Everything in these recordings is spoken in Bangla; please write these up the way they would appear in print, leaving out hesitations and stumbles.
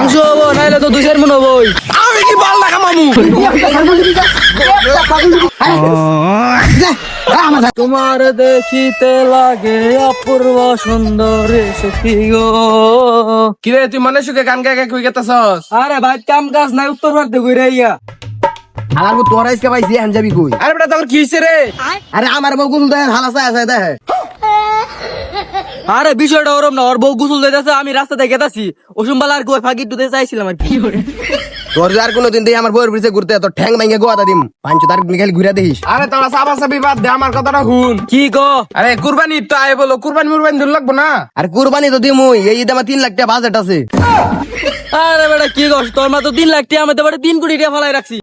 মাংস হবো নাইলে তো 2 মন হবই। আমি কি বাল লাগা মামু তোমার দেখিতে লাগে অপূর্ব সুন্দর সখী গো। কিরে তুই মনে সুখে গান গায়ে কই গেতাছস? আরে ভাই কাম কাজ নাই উত্তর ভারতে ঘুরে ইয়া। আমার বউ তোরা ইসকে পাইছি আনজাবি কই? আরে বেটা তোর কি হইছে রে? আরে আমার বউ গুল দেয় হালাসা আছে দেয়। আরে বিষয়টা ওরম না, ওর বউ গোসল দিতেছে, আমি রাস্তা থেকে গেতাছি ওসুমবালা আর কই ফাঁকি দিতে চাইছিলাম আর কি। তোর আর কোনদিন দেই আমার বউয়ের পিছে ঘুরতে তোর ঠ্যাং ভাঙে গোয়াটা দিম। পাঁচ তার খালি ঘুরে দেখিস। আরে তোরা সাবা সাবি বাদ দে, আমার কথাটা শুন। কি গো? আরে কুরবানি তো আয় বলো, কুরবানি মুরবানি ধরে লাগবো না? আর কুরবানি তো দিমুই, এই ঈদে আমার 3 লাখ টাকা বাজেট আছে। আরে বেটা কি গো, তোর মা তো 3 লাখ টাকা, আমি তো 3 কোটি টাকা ফলাই রাখছি।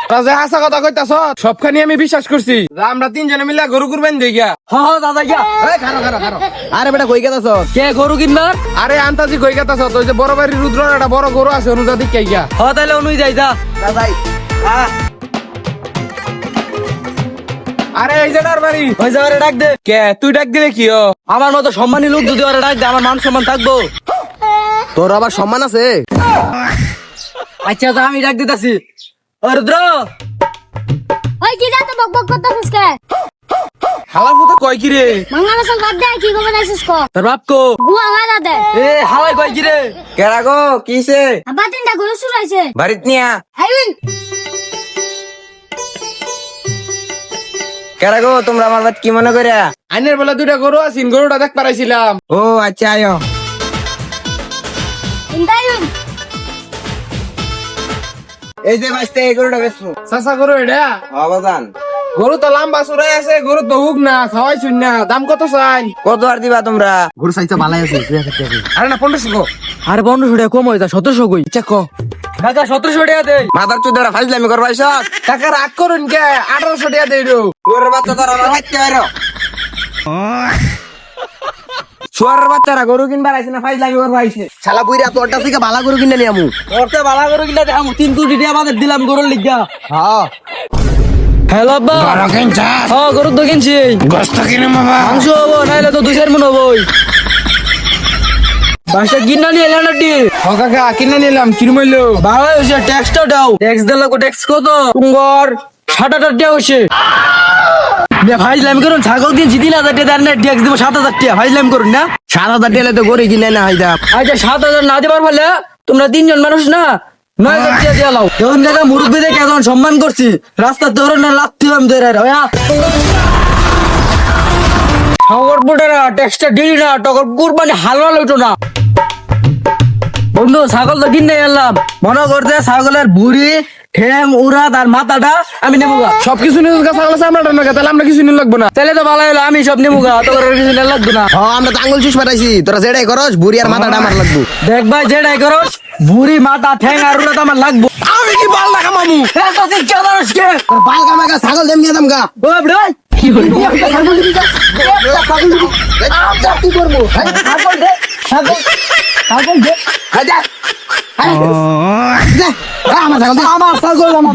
তোরা যে হাসা কথা কইতাছ সবখানি আমি বিশ্বাস করছি যে আমরা 3 জনে মিলে গরু কুরবানি দেই গিয়া। হ হ দাদা গিয়া। এই খারো খারো খারো। আরে বেটা কই গেছস? কে গরু কিনবার? আরে আন্তাজি কই গেতাছ? ওই যে বড় বাড়ির রুদ্রের একটা বড় গরু আছে অনুজাতি কে গিয়া। হ তাইলে অনুই যাই যা। দাদাই। আরে এই যে ডার বাড়ি। ওই যাওয়ারে ডাক দে। কে তুই ডাক দিলে কি ও? আমার মতো সম্মানী লোক যদি ওরে ডাক দে, আমার মান সম্মান থাকবো। তোর আবার সম্মান আছে? আচ্ছা যা, আমি ডাক দিতাছি। ও রুদ্র, ওই কি জানো বকবক করতেছিস কে? হালা ফুটা কয় কি রে? মাংলা মাছ বাদ দে, কি খবর আছিস ক? তোর বাপ কো? গুয়া মারা দে। এ হাওয়াই কই কি রে? কেরা গো কিছে? আবার তিনটা গরু চুরাইছে। বাড়িত নিয়া। আইন কেরা গো তোমরা আমার বাত কি মনে করিয়া? আইনের বেলা 2টা গরু আছিন, গরুটা দেখ পারাইছিলাম। ও আচ্ছা আয়ো। ইন্দাইন এই যে বাঁচতে এই গরুটা বেচবো। চাচা গরু এটা? অবদান। গরু তো লম্বা চুরাই আছে, গরু তো হুক না, খাওয়াই শুন না। দাম কত চাই? কত আর দিবা তোমরা? গরু সাইজটা ভালাই আছে 2000 টাকা। আরে না 1500 কো। আরে 1500 টাকা কম হইতা, 1700 কই। আচ্ছা কো। কাকা 1700 টাকা দে। মাথার চুদরা ফাইজলামি করবা সব। টাকা রাগ করুন কে? 1800 টাকা দেই রো। ওর বাচ্চা তোর আমার হাইতে বাইরো। শুয়ারের বাচ্চারা গরু কিনবার আইছে না ফাইজলামি করবা আইছে? শালা বুইরা তোরটা থেকে ভালো গরু কিনে নি আমু। ওরতে বালা গরু কিনা দেখাম, 3 কোটি টাকা বাদে দিলাম গরুর লিগা। হ্যাঁ। হ্যালো আব্বা। গরু কিনছা? হ্যাঁ গরু তো কিনছি। গোস্ত কিনে বাবা। মাংস হবো নাইলে তো 2 মন হবই। বাসা কিনা নিয়ে এলেন নাকি? ও কাকা কিনে নিলাম, কিরম হইলো? ভালো হয়েছে, ট্যাক্সটা দাও। ট্যাক্স দিলে ট্যাক্স কত? তুঙ্গর 7,000 টাকা হয়েছে। ফাইজলাম করুন, ছাগল কিনছি 3,000 টাকা দেন না, ট্যাক্স দিব 7,000 টাকা। ফাইজলাম করুন না। 7,000 টাকা তো গরু কিনে না হইতা। আচ্ছা 7,000 না দিবার বলে তোমরা 3 জন মানুষ না, 9,000 টাকা দিয়ে লাও। তখন জায়গা মুরব্বী দেখে এখন সম্মান করছি, রাস্তা ধরে না লাগতে হবে ধরে। খবর পড়ে না, ট্যাক্সটা দিলি না, তখন কুরবানি হালুয়া লইতো না। বন্ধু ছাগল তো কিনে এলাম, মনে করতে ছাগলের ভুড়ি, ঠ্যাং, উড়াত আর মাথাটা আমি নেবো গা। সবকিছু নিয়ে কাছে আমরা সামলাটা না, তাহলে আমরা কিছু নিয়ে লাগবো না। তাহলে তো ভালো হলো, আমি সব নেবো গা, তোর আর কিছু নেওয়া লাগবে না। হ্যাঁ আমরা তো আঙ্গুল চুষ পাঠাইছি, তোরা যেটাই করস বুড়ি আর মাথাটা আমার লাগবো। দেখ ভাই যেটাই করস, ভুড়ি, মাথা, ঠ্যাং আর উড়াত আমার লাগবো। আমি কি বাল লাগা মামু? তোর বাল কামাকা ছাগল দেম নিয়ে দাম গা। ও ভাই কি করবো? ছাগল দে। ছাগল দে। যা। আমার ছাগল দে। আমার ছাগল আমার